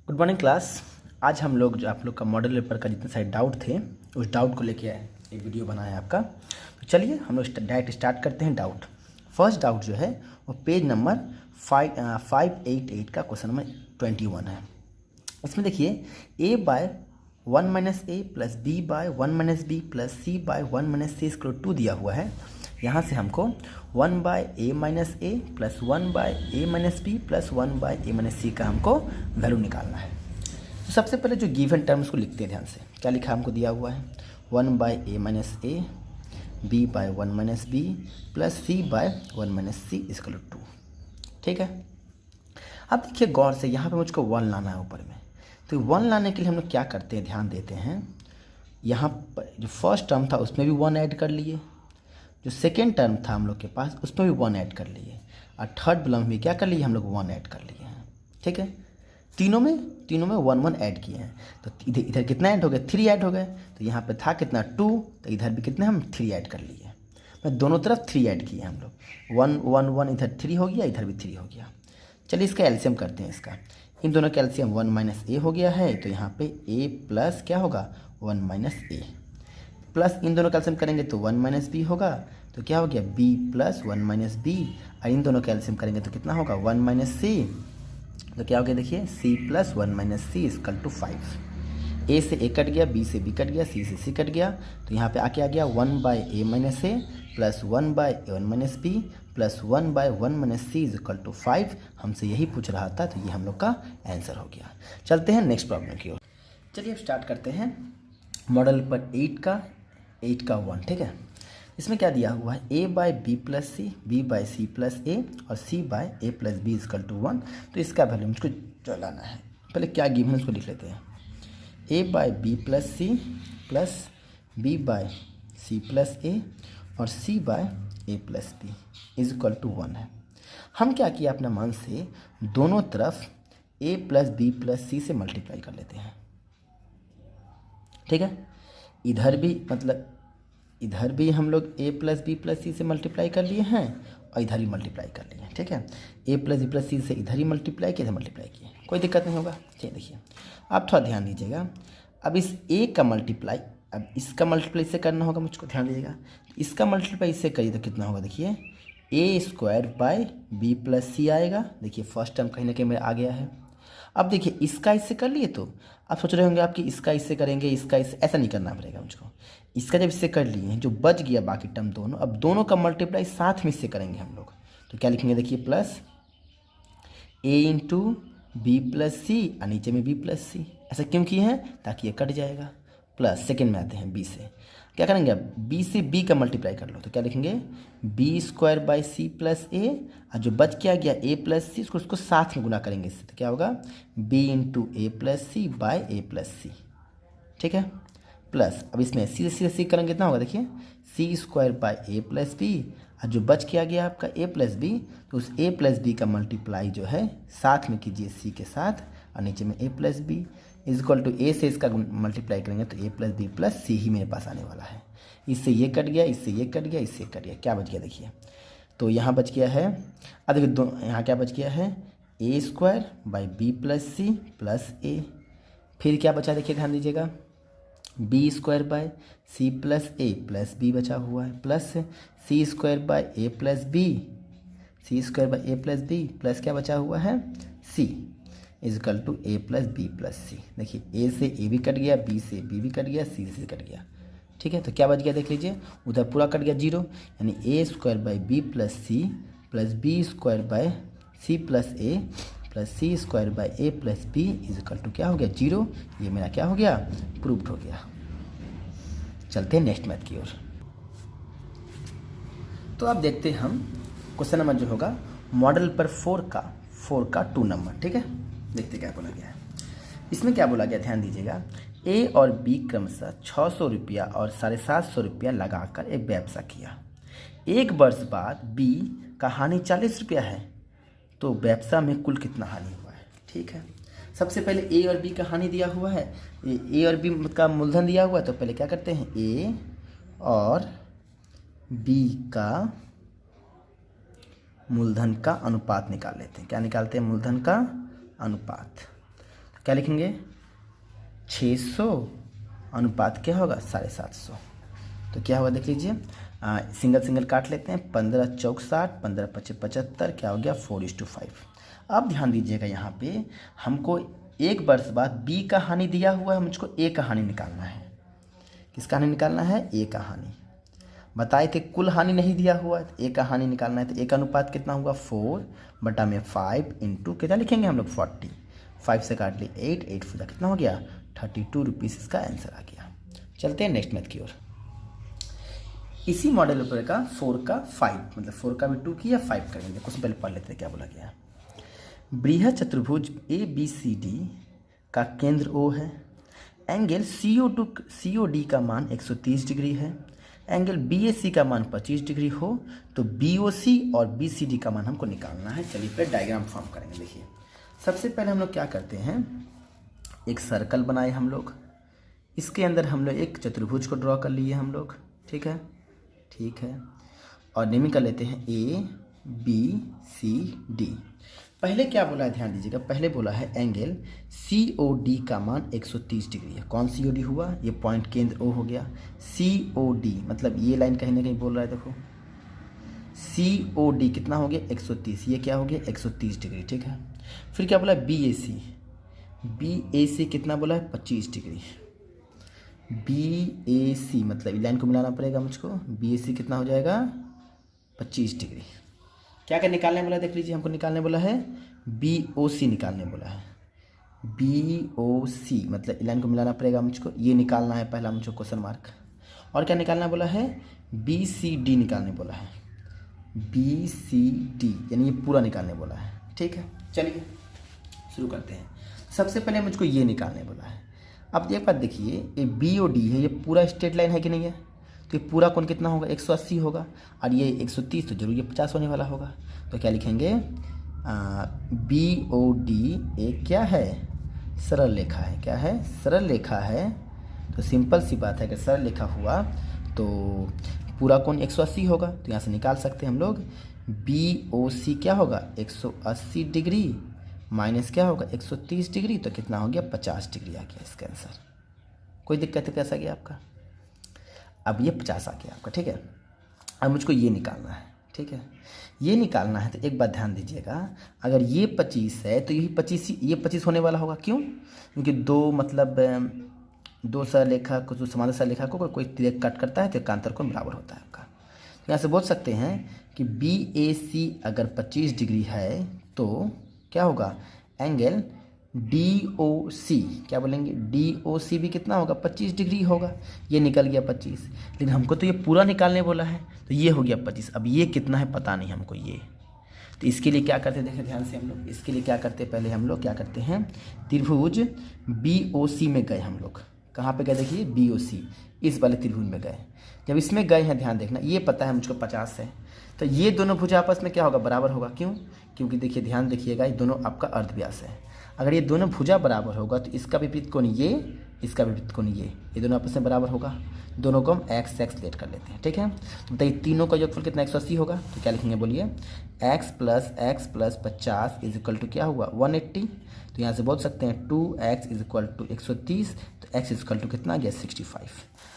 Good morning class. आज हम लोग जो आप लोग का मॉडल पेपर का जितने सारे डाउट थे उस डाउट को लेके एक वीडियो बनाया है आपका। तो चलिए हम लोग डायरेक्ट स्टार्ट करते हैं डाउट। फर्स्ट डाउट जो है वो पेज नंबर 588 का क्वेश्चन नंबर 21 है। इसमें देखिए a by 1 minus A plus B by 1 minus B plus C by 1 minus C square 2 दिया हुआ है। यहाँ से हमको 1 by A minus A plus 1 by A minus B plus 1 by A minus C का हमको वैल्यू निकालना है। तो सबसे पहले जो गिवन टर्म्स को लिखते हैं ध्यान से, क्या लिखा हमको दिया हुआ है 1 by A minus A B by 1 minus B plus C by 1 minus C equal to 2। ठीक है, अब देखिए गौर से, यहाँ पे मुझको 1 लाना है ऊपर में। तो 1 लाने के लिए हम लोग क्या करते हैं, ध्यान देते हैं। यहाँ पर जो फर्स्ट टर्म था उसमें भी 1 ऐड कर लिए, जो सेकेंड टर्म था हम लोग के पास उसमें भी 1 ऐड कर लिए, और थर्ड टर्म में क्या कर लिए हम लोग 1 ऐड कर लिए हैं। ठीक है, तीनों में 1 ऐड किए हैं। तो इधर इधर कितना ऐड हो गया, 3 ऐड हो गए। तो यहाँ पे था कितना 2, तो इधर भी कितने हम 3 ऐड कर लिए। मैं दोनों तरफ 3 ऐड किए हम लोग, 1 1 1, इधर 3 हो गया, इधर भी 3 हो गया। चलिए इसका एलसीएम करते हैं। इसका इन दोनों का एलसीएम 1 माइनस ए हो गया है, तो यहाँ पे a प्लस क्या होगा 1 माइनस ए, प्लस इन दोनों का एलसीएम करेंगे तो 1 माइनस बी होगा, तो क्या हो गया b प्लस 1 माइनस बी, और इन दोनों का एलसीएम करेंगे तो कितना होगा 1 माइनस सी, तो क्या हो गया देखिए c plus 1 minus C equal to 5। a से a कट गया, b से b कट गया, c से c कट गया, तो यहाँ पे आके आ गया 1 by A minus A plus 1 by 1 minus B plus 1 by 1 minus C equal to 5। हमसे यही पूछ रहा था, तो ये हम लोग का आंसर हो गया। चलते हैं नेक्स्ट प्रॉब्लम की ओर। चलिए अब स्टार्ट करते हैं मॉडल पर 8 का 1। ठीक है, इसमें क्या दिया हुआ है a by B plus C, B by C plus A और c by A plus B equal to 1। तो इसका वैल्यू मुझको चलाना है। पहले क्या गिवन है उसको लिख लेते हैं। a by B plus C plus B by C plus A और c by A plus B equal to 1 है। हम क्या किया, अपना मान से दोनों तरफ a प्लस बी प्लस सी से मल्टीप्लाई कर लेते हैं। ठीक है, इधर भी मतलब इधर भी हम लोग a प्लस बी प्लस सी से मल्टीप्लाई कर लिए हैं और इधर ही मल्टीप्लाई कर लिए हैं। ठीक है, a प्लस बी प्लस सी से इधर ही मल्टीप्लाई किया, इधर मल्टीप्लाई किए, कोई दिक्कत नहीं होगा। चलिए देखिए, आप थोड़ा ध्यान दीजिएगा। अब इस a का मल्टीप्लाई, अब इसका मल्टीप्लाई इससे करना होगा, मुझको ध्यान दीजिएगा। इसका मल्टीप्लाई इससे करिए तो कितना होगा, देखिए a square by B plus C आएगा। देखिए फर्स्ट टर्म कहीं ना कहीं मेरा आ गया है। अब देखिए इसका इससे कर लिए, तो आप सोच रहे होंगे आपकी इसका इससे करेंगे, इसका इससे, ऐसा नहीं करना पड़ेगा मुझको। इसका जब इससे कर लिए हैं, जो बच गया बाकी टर्म दोनों, अब दोनों का मल्टीप्लाई साथ में इससे करेंगे हम लोग। तो क्या लिखेंगे देखिए, plus a into B plus C और नीचे में बी प्लस सी। ऐसा क्यों किए हैं, ताकि ये कट जाएगा। प्लस सेकेंड में आते हैं b से, क्या करेंगे अब b से b का मल्टीप्लाई कर लो, तो क्या लिखेंगे B square by C plus A, और जो बच क्या गया a प्लस सी, उसको साथ में गुना करेंगे इससे, तो क्या होगा b into A plus C bye A plus सी। ठीक है, प्लस अब इसमें सी से सी करेंगे कितना होगा, देखिए C square by A plus B, और जो बच क्या गया आपका a प्लस बी, तो उस a प्लस बी का मल्टीप्लाई जो है साथ में कीजिए c के साथ, और नीचे में a plus B equal to a से इसका मल्टीप्लाई करेंगे तो a plus B plus C ही मेरे पास आने वाला है। इससे ये कट गया, इससे ये कट गया, इससे कट गया, क्या बच गया देखिए, तो यहाँ बच गया है, अब देखिए दो यहाँ क्या बच गया है a square by B plus C plus A, फिर क्या बचा देखिए ध्यान दीजिएगा B square by C plus A plus B बचा हुआ है, plus C square by A plus B, C square by A plus B plus क्या बचा हुआ है C equal to A plus B plus C. देखिए ए से ए भी कट गया, बी से बी भी कट गया, सी से कट गया। ठीक है, तो क्या बच गया देख लीजिए, उधर पूरा कट गया 0, यानी A square by B plus C plus B square by C plus A plus C square by A plus B equal to क्या हो गया 0। ये मेरा क्या हो गया, प्रूव्ड हो गया। चलते हैं नेक्स्ट मैथ की ओर। तो अब देखते हैं हम क्वेश्चन नंबर जो होगा मॉडल पर 4 का 2 नंबर। ठीक है, देखते क्या बोला गया है। इसमें क्या बोला गया, ध्यान दीजिएगा। ए और बी क्रमशः 600 रुपया और 750 रुपया लगाकर एक व्यवसाय किया। एक वर्ष बाद बी का हानि 40 रुपया है, तो व्यवसाय में कुल कितना हानि हुआ है। ठीक है, सबसे पहले ए और बी का हानि दिया हुआ है, ए और बी का मूलधन दिया हुआ है, तो पहले क्या करते हैं ए और बी का मूलधन का अनुपात निकाल लेते हैं। क्या निकालते हैं, मूलधन का अनुपात। क्या लिखेंगे 600 अनुपात क्या होगा 750। तो क्या होगा देख लीजिए, सिंगल सिंगल काट लेते हैं। 15 चौक 60, 15 पचे 75, क्या हो गया 4:5। अब ध्यान दीजिएगा यहाँ पे हमको एक वर्ष बाद बी का हानि दिया हुआ है, मुझको ए का हानि निकालना है। किसका हानि निकालना है? ए का हानि। बताए थे कुल हानि नहीं दिया हुआ है, तो ए का हानि निकालना है। तो ए का अनुपात कितना होगा 4/5 इंटू कितना लिखेंगे हम लोग 40। 5 से काट ली 8, 8 फुदा कितना हो गया 32 रुपीज़, इसका आंसर आ गया। चलते हैं नेक्स्ट मैथ की ओर। इसी मॉडल पेपर का 4 का 5, मतलब 4 का भी 2 की या 5 करेंगे। क्वेश्चन पहले पढ़ लेते हैं क्या बोला गया। बृहद चतुर्भुज ABCD का केंद्र O है। एंगल COD का मान 130 डिग्री है। एंगल BAC का मान 25 डिग्री हो तो BOC और BCD का मान हमको निकालना है। चलिए फिर डायग्राम फॉर्म करेंगे। देखिए सबसे पहले हम लोग क्या करते हैं, एक सर्कल बनाए हम लोग, इसके अंदर हम लोग एक चतुर्भुज को ड्रॉ कर लिए हम लोग। ठीक है, ठीक है। और नेमिंग कर लेते हैं ABCD। पहले क्या बोला है ध्यान दीजिएगा, पहले बोला है एंगल COD का मान 130 डिग्री है। कौन COD हुआ? ये पॉइंट केंद्र O हो गया। COD मतलब ये लाइन कहीं ना कहीं बोल रहा है, देखो COD कितना हो गया 130, ये क्या हो गया 130 डिग्री। ठीक है, फिर क्या बोला BAC कितना बोला है 25 डिग्री। BAC मतलब लाइन को मिलाना पड़ेगा मुझको। BAC कितना हो जाएगा 25 डिग्री। क्या क्या निकालने बोला देख लीजिए, हमको निकालने बोला है BOC निकालने बोला है। BOC मतलब लाइन को मिलाना पड़ेगा मुझको, ये निकालना है पहला मुझको क्वेश्चन मार्क। और क्या निकालना बोला है BCD निकालने बोला है। BCD यानी ये पूरा निकालने बोला है। ठीक है, चलिए शुरू करते हैं। सबसे पहले मुझको ये निकालने बोला है। अब एक बात देखिए, ये BOD है, ये पूरा स्ट्रेट लाइन है कि नहीं है? तो ये पूरा कोण कितना होगा 180 होगा, और ये 130 तो जरूर ये 50 होने वाला होगा। तो क्या लिखेंगे BOD एक क्या है सरल रेखा है। क्या है? सरल रेखा है। तो सिंपल सी बात है कि सरल रेखा हुआ तो पूरा कोण 180 होगा। तो यहाँ से निकाल सकते हैं हम लोग BOC क्या होगा 180 डिग्री माइनस क्या होगा 130 डिग्री, तो कितना हो गया 50 डिग्री आ गया इसका आंसर। कोई दिक्कत है? कैसा गया आपका? अब ये 50 आ गया आपका। ठीक है, अब मुझको ये निकालना है। ठीक है, ये निकालना है। तो एक बात ध्यान दीजिएगा, अगर ये 25 है तो यही 25 ये 25 होने वाला होगा। क्यों? क्योंकि दो मतलब दो सरलेखा को जो समांतर सरलेखा को कोई तिर्यक कट करता है तो इसका अंतर कोण बराबर होता है आपका। यहाँ से बोल सकते हैं कि BAC अगर 25 डिग्री है तो क्या होगा एंगल DOC, क्या बोलेंगे DOC भी कितना होगा 25 डिग्री होगा। ये निकल गया 25, लेकिन हमको तो ये पूरा निकालने बोला है तो ये हो गया 25। अब ये कितना है पता नहीं हमको ये, तो इसके लिए क्या करते हैं देखिए ध्यान से हम लोग। इसके लिए क्या करते हैं, पहले हम लोग क्या करते हैं त्रिभुज BOC में गए हम लोग। कहाँ पे गए देखिए BOC, इस वाले त्रिभुज में गए। जब इसमें गए हैं ध्यान देखना, ये पता है मुझको 50 है, तो ये दोनों भुजा आपस में क्या होगा बराबर होगा। क्यों? क्योंकि देखिए ध्यान देखिएगा, ये दोनों आपका अर्धव्यास है। अगर ये दोनों भुजा बराबर होगा तो इसका विपरीत कोण ये, इसका विपरीत कोण ये दोनों आपस में बराबर होगा। दोनों को हम x लेट कर लेते हैं। ठीक है, तो बताइए तीनों का योगफल कितना 180 होगा। तो क्या लिखेंगे बोलिए x plus 50 is equal to क्या हुआ 180। तो यहाँ से बोल सकते हैं 2x इज इक्वल टू 130, तो x इज इक्वल टू कितना गया 65।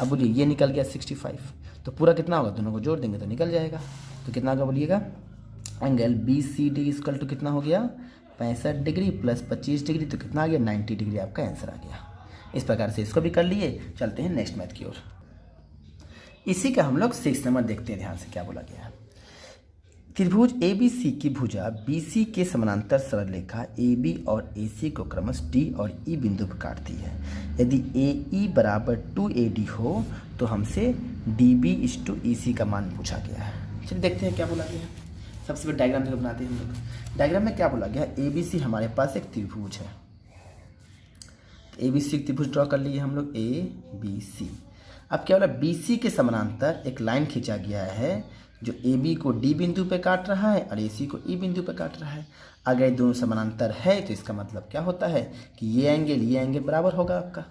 अब बोलिए ये निकल गया 65, तो पूरा कितना होगा, दोनों को जोड़ देंगे तो निकल जाएगा। तो कितना होगा बोलिएगा angle BCD is equal to कितना हो गया 65 डिग्री प्लस 25 डिग्री, तो कितना आ गया 90 डिग्री आपका आंसर आ गया। इस प्रकार से इसको भी कर लिए। चलते हैं नेक्स्ट मैथ की ओर। इसी का हम लोग 6 नंबर देखते हैं, ध्यान से क्या बोला गया है। त्रिभुज ABC की भुजा BC के समानांतर सरल रेखा AB और AC को क्रमश D और E बिंदु पर काटती है। यदि AE बराबर 2AD हो तो हमसे DB/EC का मान पूछा गया है। चलिए देखते हैं क्या बोला गया है। सबसे पहले डायग्राम जो बनाते हैं हम लोग। डायग्राम में क्या बोला गया है, ABC हमारे पास एक त्रिभुज है। ABC त्रिभुज ड्रॉ कर लिए हम लोग ABC। अब क्या बोला BC के समानांतर एक लाइन खींचा गया है जो AB को D बिंदु पे काट रहा है और AC को E बिंदु पे काट रहा है। अगर ये दोनों समानांतर है तो इसका मतलब क्या होता है कि ये एंगल बराबर होगा आपका।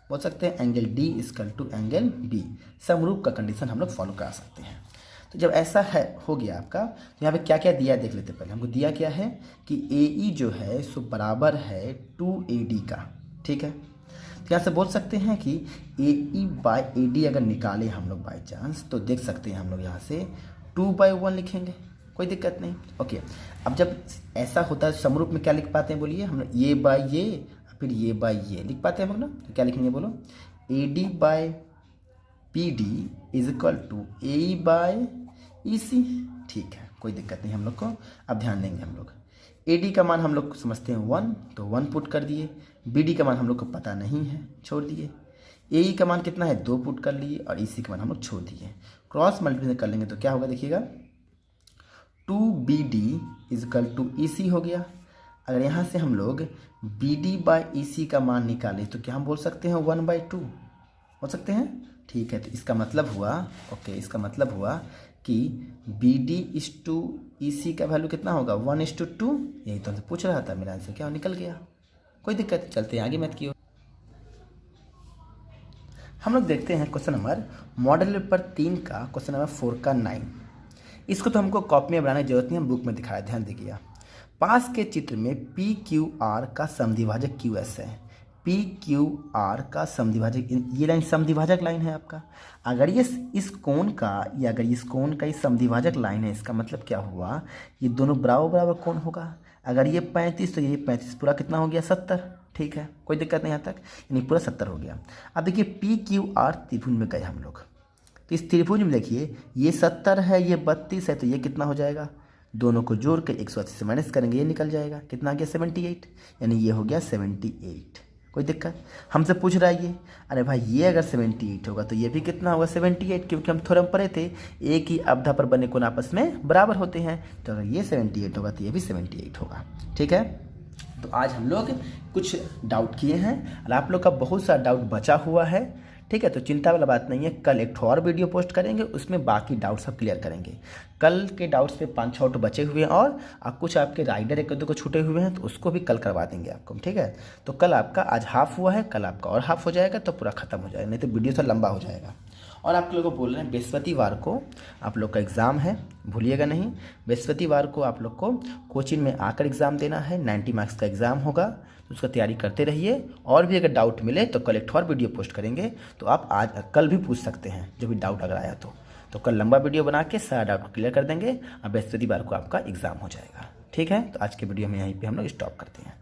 बोल सकते हैं angle D equal to angle B। समरूप का कंडीशन हम लोग फॉलो करा सकते हैं। तो जब ऐसा है हो गया आपका, तो यहाँ पे क्या क्या दिया है देख लेते हैं। पहले हमको दिया क्या है कि AE जो है सो बराबर है 2AD का, ठीक है। तो यहाँ से बोल सकते हैं कि AE/AD अगर निकालें हम लोग बाई चांस, तो देख सकते हैं हम लोग यहाँ से 2/1 लिखेंगे, कोई दिक्कत नहीं। ओके, अब जब ऐसा होता है समरूप में क्या लिख पाते हैं बोलिए हम लोग, ये बाई ये फिर ये बाई ये लिख पाते हैं हम लोग ना। तो क्या लिखेंगे बोलो, AD/PD is equal to AE/EC, ठीक है, कोई दिक्कत नहीं हम लोग को। अब ध्यान देंगे हम लोग, AD का मान हम लोग समझते हैं 1, तो 1 पुट कर दिए। BD का मान हम लोग को पता नहीं है, छोड़ दिए। AE का मान कितना है 2 पुट कर लिए, और EC का मान हम लोग छोड़ दिए। क्रॉस मल्टीप्लिकेशन कर लेंगे तो क्या होगा देखिएगा, 2BD is equal to EC हो गया। अगर यहाँ से हम लोग BD/EC का मान निकालें तो क्या हम बोल सकते हैं 1/2 बोल सकते हैं, ठीक है। तो इसका मतलब हुआ, ओके, इसका मतलब हुआ कि BD/EC का वैल्यू कितना होगा 1:2। यही तो हमसे पूछ रहा था, मेरा आंसर क्या निकल गया, कोई दिक्कत। चलते हैं आगे मैथ की ओर। हम लोग देखते हैं क्वेश्चन नंबर मॉडल पेपर 3 का क्वेश्चन नंबर 4 का 9। इसको तो हमको कॉपी में बनाने की जरूरत नहीं, हम बुक में दिखाया, ध्यान देखिए। पास के चित्र में PQR का समद्विभाजक QS है। PQR का समद्विभाजक, ये लाइन समद्विभाजक लाइन है आपका। अगर ये इस कोण का, या अगर इस कोण का इस समद्विभाजक लाइन है, इसका मतलब क्या हुआ, ये दोनों बराबर बराबर कोण होगा। अगर ये 35 तो ये 35 पूरा कितना हो गया 70, ठीक है, कोई दिक्कत नहीं यहाँ तक, यानी पूरा 70 हो गया। अब देखिए PQR त्रिभुज में गए हम लोग, तो इस त्रिभुज में देखिए ये 70 है, ये 32 है, तो ये कितना हो जाएगा, दोनों को जोड़ कर 180 से माइनस करेंगे, ये निकल जाएगा, कितना आ गया 78, यानी ये हो गया 78। कोई दिक्कत, हमसे पूछ रहा है ये, अरे भाई ये अगर 78 होगा तो ये भी कितना होगा 78, क्योंकि हम थोड़ा पढ़े थे एक ही अवधा पर बने कोण आपस में बराबर होते हैं। तो अगर ये 78 होगा तो ये भी 78 होगा, ठीक है। तो आज हम लोग कुछ डाउट किए हैं, और आप लोग का बहुत सारा डाउट बचा हुआ है, ठीक है। तो चिंता वाला बात नहीं है, कल एक और वीडियो पोस्ट करेंगे, उसमें बाकी डाउट्स सब क्लियर करेंगे। कल के डाउट्स पे 5-6 तो बचे हुए हैं, और कुछ आपके राइडर 1-2 को छूटे हुए हैं, तो उसको भी कल करवा देंगे आपको, ठीक है। तो कल आपका, आज हाफ हुआ है, कल आपका और हाफ हो जाएगा, तो पूरा खत्म हो जाएगा, नहीं तो वीडियो थोड़ा लंबा हो जाएगा। और आप लोगों को बोल रहे हैं बृहस्पतिवार को आप लोग का एग्ज़ाम है, भूलिएगा नहीं। बृहस्पतिवार को आप लोग को कोचिंग में आकर एग्ज़ाम देना है, 90 मार्क्स का एग्ज़ाम होगा, तो उसका तैयारी करते रहिए। और भी अगर डाउट मिले तो कल एक और वीडियो पोस्ट करेंगे, तो आप आज कल भी पूछ सकते हैं जो भी डाउट अगर आया तो कल लंबा वीडियो बना के सारा डाउट क्लियर कर देंगे, और बृहस्पतिवार को आपका एग्ज़ाम हो जाएगा, ठीक है। तो आज के वीडियो में यहीं पे हम लोग स्टॉप करते हैं।